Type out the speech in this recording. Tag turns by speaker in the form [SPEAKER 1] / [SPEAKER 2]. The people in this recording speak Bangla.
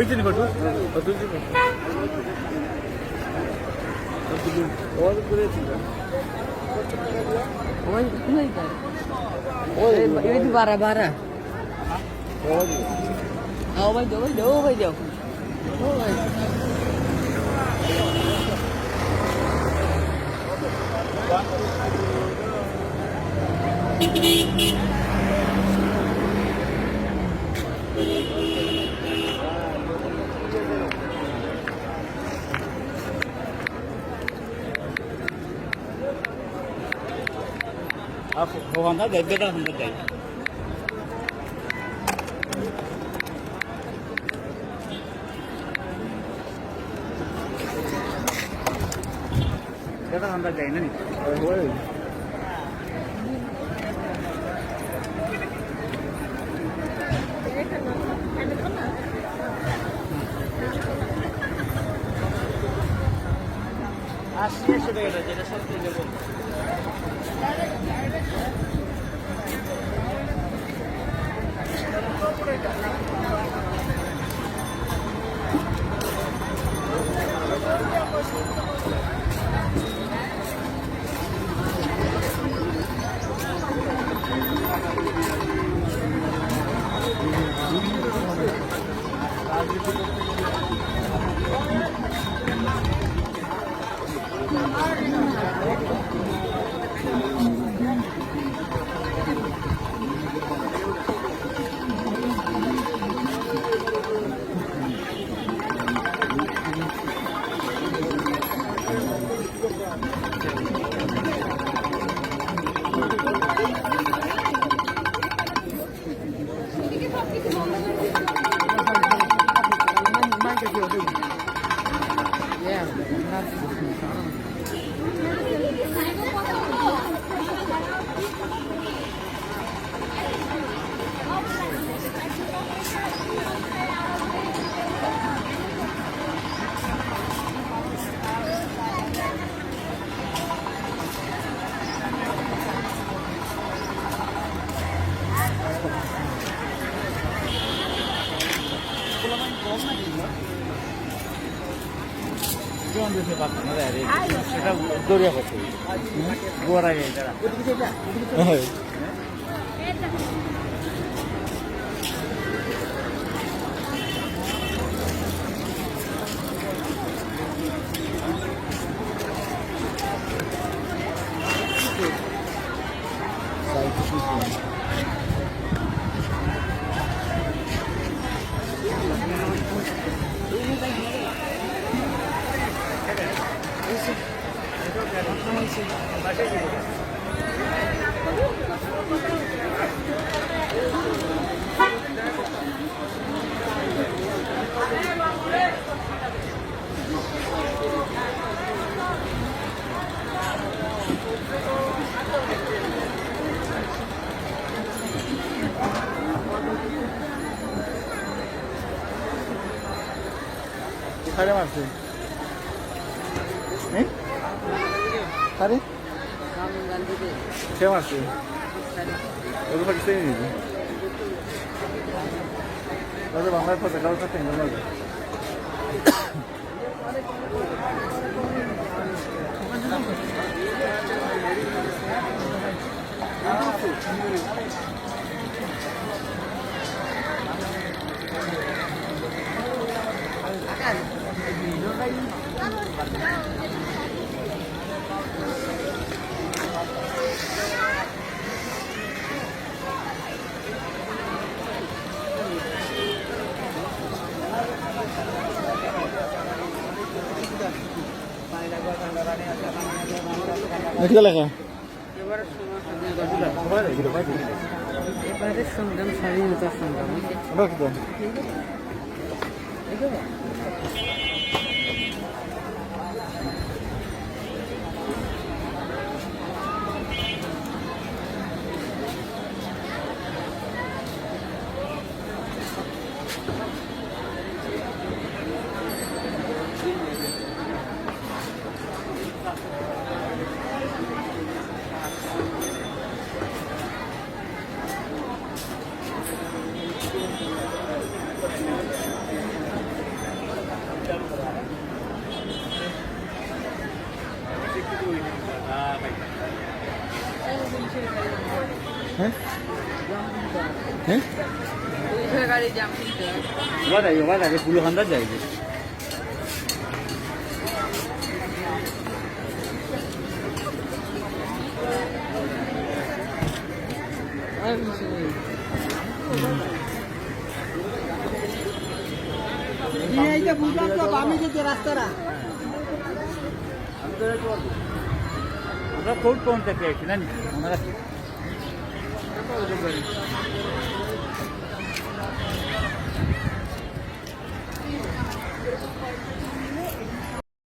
[SPEAKER 1] Waiting for two. For two. All the good.
[SPEAKER 2] Ini bara-bara. Oh, vai deu.
[SPEAKER 1] Ho Honda dai, beta Honda dai. Beta Honda dai na ni. Asli sudah ada jadi satu level. সেটা দরিয়া পড়ছে গোয়ার আগে সাড়ে মারছে সাড়ে সে মারছে ওগুলো পাকিস্তানি নিয়েছে বাংলার পতাকাও তো টেঙ্গল লাগবে এটা লেখা এবারে সংগ্রাম স্বাধীনতা সংগ্রাম হ্যাঁ হ্যাঁ
[SPEAKER 2] গাড়ি জাম কিনতে হয়।
[SPEAKER 1] ওরা আগে পুলো খান্দার যাইবে
[SPEAKER 2] আর কিছু নেই।
[SPEAKER 3] এইটা বুঝলাম তো বামে যে রাস্তাটা
[SPEAKER 1] আমরা কোর্ট পয়েন্ট থেকে আসছি না ওনারা